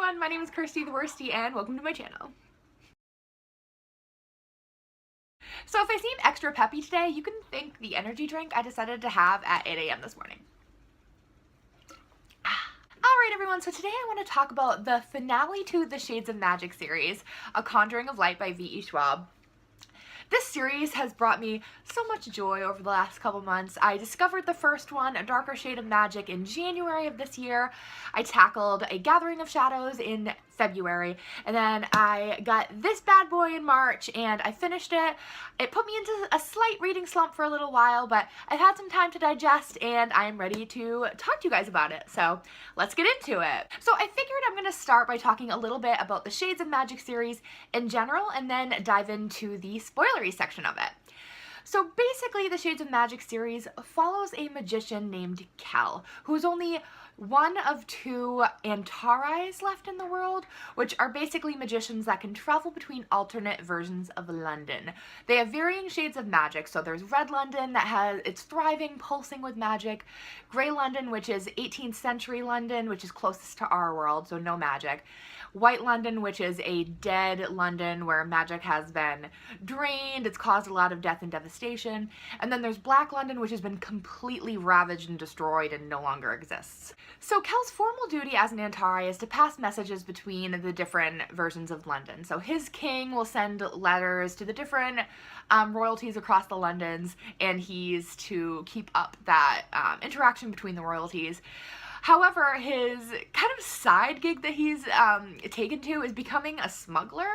everyone, my name is Kirsty the Worsty and welcome to my channel. So if I seem extra peppy today, you can thank the energy drink I decided to have at 8 a.m. this morning. Alright everyone, so today I want to talk about the finale to the Shades of Magic series, A Conjuring of Light by V.E. Schwab. This series has brought me so much joy over the last couple months. I discovered the first one, A Darker Shade of Magic, in January of this year. I tackled A Gathering of Shadows in February, and then I got this bad boy in March, and I finished it. It put me into a slight reading slump for a little while, but I've had some time to digest, and I'm ready to talk to you guys about it, so let's get into it. So I figured I'm going to start by talking a little bit about the Shades of Magic series in general, and then dive into the spoilery section of it. So basically, the Shades of Magic series follows a magician named Kel, who's only one of two Antares left in the world, which are basically magicians that can travel between alternate versions of London. They have varying shades of magic, so there's Red London it's thriving, pulsing with magic, Grey London, which is 18th century London, which is closest to our world, so no magic, White London, which is a dead London where magic has been drained, it's caused a lot of death and devastation, and then there's Black London, which has been completely ravaged and destroyed and no longer exists. So Kel's formal duty as an Antari is to pass messages between the different versions of London. So his king will send letters to the different royalties across the Londons, and he's to keep up that interaction between the royalties. However, his kind of side gig that he's taken to is becoming a smuggler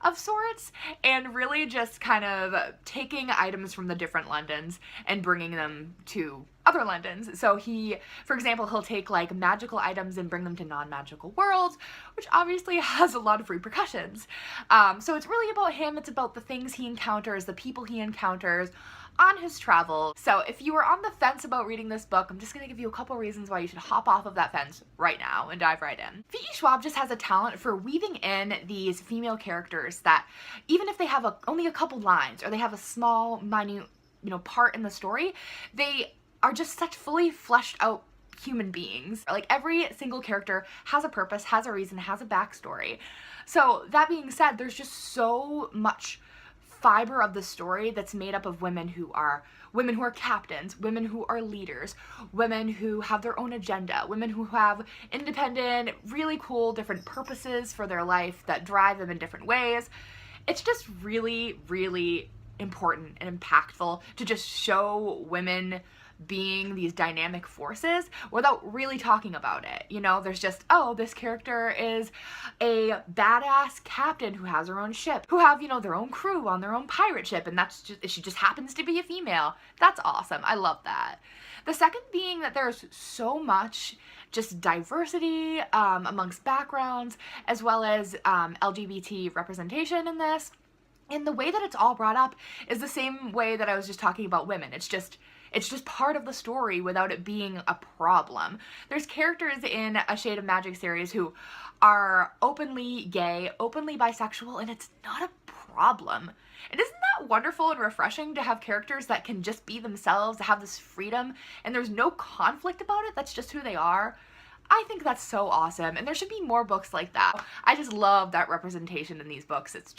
of sorts, and really just kind of taking items from the different Londons and bringing them to other Londons. So he, for example, he'll take like magical items and bring them to non-magical worlds, which obviously has a lot of repercussions. So it's really about him, it's about the things he encounters, the people he encounters on his travel. So if you were on the fence about reading this book, I'm just going to give you a couple reasons why you should hop off of that fence right now and dive right in. V.E. Schwab just has a talent for weaving in these female characters that even if they have only a couple lines or they have a small, minute, part in the story, they are just such fully fleshed out human beings. Like every single character has a purpose, has a reason, has a backstory. So that being said, there's just so much fiber of the story that's made up of women who are captains, women who are leaders, women who have their own agenda, women who have independent, really cool different purposes for their life that drive them in different ways. It's just really, really important and impactful to just show women being these dynamic forces without really talking about it. There's just, oh, this character is a badass captain who has her own ship, who have, their own crew on their own pirate ship, and she just happens to be a female. That's awesome. I love that. The second being that there's so much just diversity amongst backgrounds, as well as LGBT representation in this. And the way that it's all brought up is the same way that I was just talking about women. It's just part of the story without it being a problem. There's characters in A Shade of Magic series who are openly gay, openly bisexual, and it's not a problem. And isn't that wonderful and refreshing to have characters that can just be themselves, to have this freedom, and there's no conflict about it, that's just who they are? I think that's so awesome, and there should be more books like that. I just love that representation in these books. It's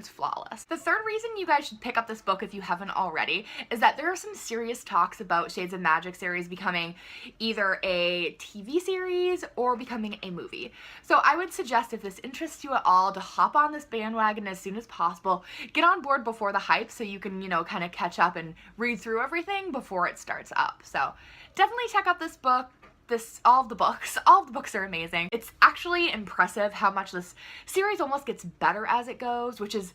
flawless. The third reason you guys should pick up this book if you haven't already is that there are some serious talks about Shades of Magic series becoming either a TV series or becoming a movie. So I would suggest, if this interests you at all, to hop on this bandwagon as soon as possible. Get on board before the hype so you can, kind of catch up and read through everything before it starts up. So definitely check out this book. All of the books are amazing. It's actually impressive how much this series almost gets better as it goes, which is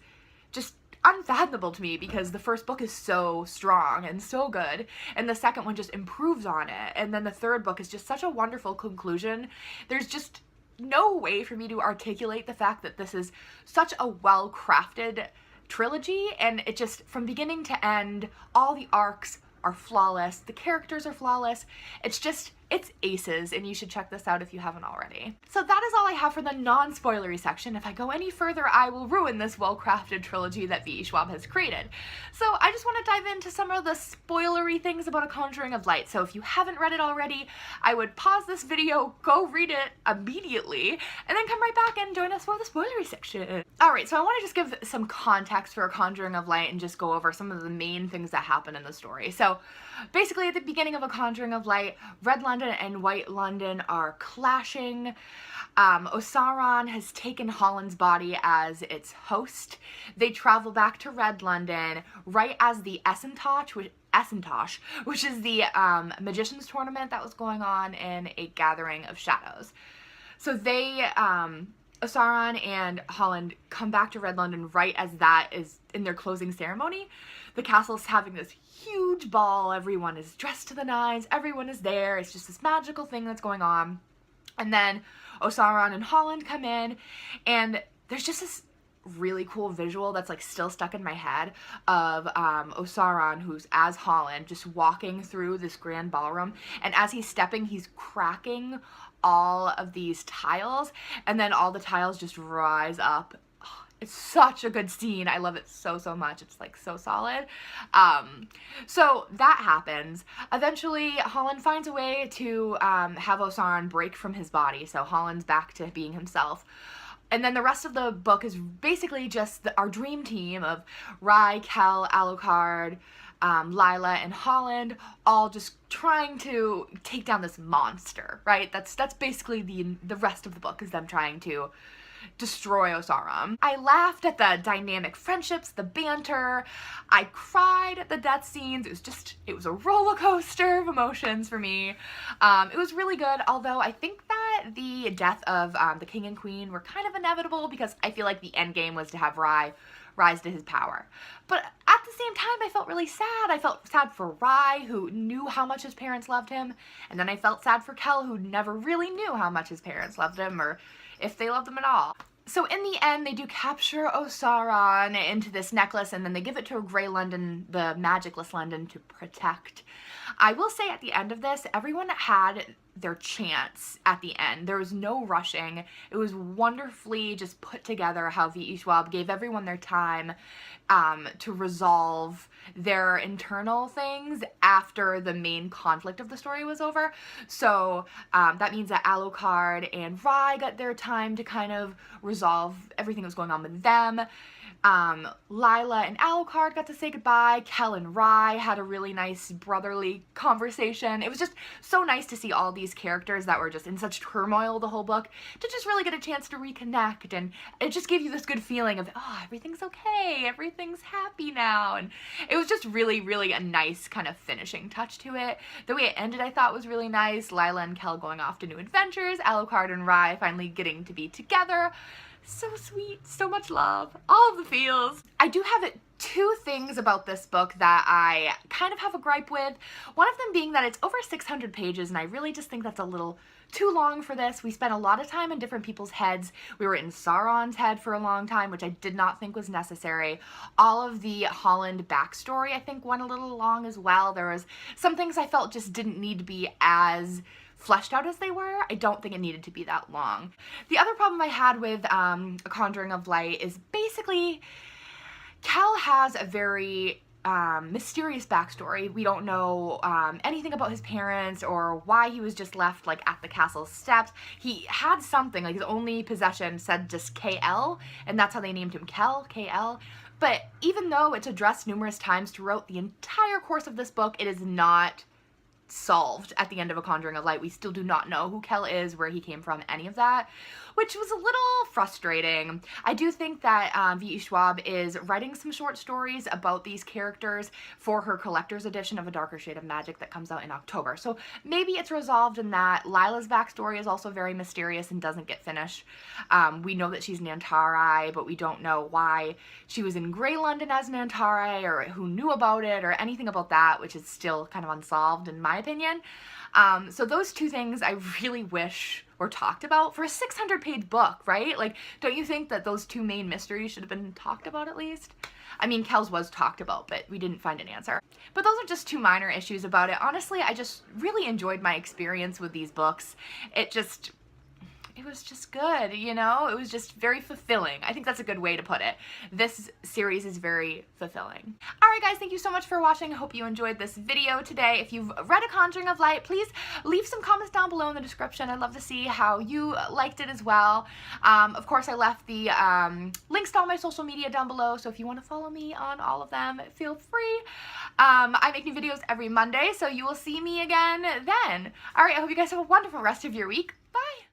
just unfathomable to me because the first book is so strong and so good, and the second one just improves on it, and then the third book is just such a wonderful conclusion. There's just no way for me to articulate the fact that this is such a well-crafted trilogy, and it just, from beginning to end, all the arcs are flawless, the characters are flawless. It's just It's aces, and you should check this out if you haven't already. So that is all I have for the non-spoilery section. If I go any further, I will ruin this well-crafted trilogy that V.E. Schwab has created. So I just want to dive into some of the spoilery things about A Conjuring of Light. So if you haven't read it already, I would pause this video, go read it immediately, and then come right back and join us for the spoilery section. Alright, so I want to just give some context for A Conjuring of Light and just go over some of the main things that happen in the story. So basically at the beginning of A Conjuring of Light, Red London and White London are clashing. Osaron has taken Holland's body as its host. They travel back to Red London right as the Essentosh, which is the magician's tournament that was going on in a gathering of shadows. So they, Osaron and Holland come back to Red London right as that is in their closing ceremony. The castle's having this huge ball, everyone is dressed to the nines, everyone is there, it's just this magical thing that's going on. And then Osaron and Holland come in, and there's just this really cool visual that's like still stuck in my head of Osaron, who's as Holland, just walking through this grand ballroom, and as he's stepping, he's cracking all of these tiles, and then all the tiles just rise up. It's such a good scene. I love it so much. It's like so solid. So that happens. Eventually, Holland finds a way to have Osaron break from his body, so Holland's back to being himself. And then the rest of the book is basically just our dream team of Rye, Kel, Alucard, Lila, and Holland, all just trying to take down this monster, right? That's basically the rest of the book, is them trying to destroy Osaron. I laughed at the dynamic friendships, the banter. I cried at the death scenes. It was a roller coaster of emotions for me. It was really good, although I think that the death of the king and queen were kind of inevitable, because I feel like the end game was to have Rye rise to his power. But at the same time, I felt really sad. I felt sad for Rye, who knew how much his parents loved him, and then I felt sad for Kel, who never really knew how much his parents loved him, or if they loved him at all. So in the end, they do capture Osaron into this necklace, and then they give it to Grey London, the magicless London, to protect. I will say at the end of this, everyone had their chance at the end. There was no rushing. It was wonderfully just put together how V.E. Schwab gave everyone their time to resolve their internal things after the main conflict of the story was over. So that means that Alucard and Rye got their time to kind of resolve everything that was going on with them. Lila and Alucard got to say goodbye. Kel and Rye had a really nice brotherly conversation. It was just so nice to see all these characters that were just in such turmoil the whole book to just really get a chance to reconnect, and it just gave you this good feeling of, oh, everything's okay, everything's happy now, and it was just really a nice kind of finishing touch to it. The way it ended I thought was really nice. Lila and Kel going off to new adventures, Alucard and Rye finally getting to be together. So sweet, so much love, all of the feels. I do have two things about this book that I kind of have a gripe with. One of them being that it's over 600 pages, and I really just think that's a little too long for this. We spent a lot of time in different people's heads. We were in Sauron's head for a long time, which I did not think was necessary. All of the Holland backstory, I think, went a little long as well. There was some things I felt just didn't need to be as fleshed out as they were. I don't think it needed to be that long. The other problem I had with A Conjuring of Light is basically Kel has a very mysterious backstory. We don't know anything about his parents or why he was just left like at the castle steps. He had something, like his only possession said just KL, and that's how they named him Kel, KL. But even though it's addressed numerous times throughout the entire course of this book, it is not solved at the end of A Conjuring of Light. We still do not know who Kel is, where he came from, any of that, which was a little frustrating. I do think that V.E. Schwab is writing some short stories about these characters for her collector's edition of A Darker Shade of Magic that comes out in October. So maybe it's resolved in that. Lila's backstory is also very mysterious and doesn't get finished. We know that she's Nantari, but we don't know why she was in Grey London as Nantari, or who knew about it, or anything about that, which is still kind of unsolved in my opinion. So those two things I really wish or talked about for a 600-page book, right? Like, don't you think that those two main mysteries should have been talked about at least? I mean, Kel's was talked about, but we didn't find an answer. But those are just two minor issues about it. Honestly, I just really enjoyed my experience with these books. It was just good, you know? It was just very fulfilling. I think that's a good way to put it. This series is very fulfilling. Alright guys, thank you so much for watching. I hope you enjoyed this video today. If you've read A Conjuring of Light, please leave some comments down below in the description. I'd love to see how you liked it as well. Of course, I left the links to all my social media down below, so if you want to follow me on all of them, feel free. I make new videos every Monday, so you will see me again then. Alright, I hope you guys have a wonderful rest of your week. Bye!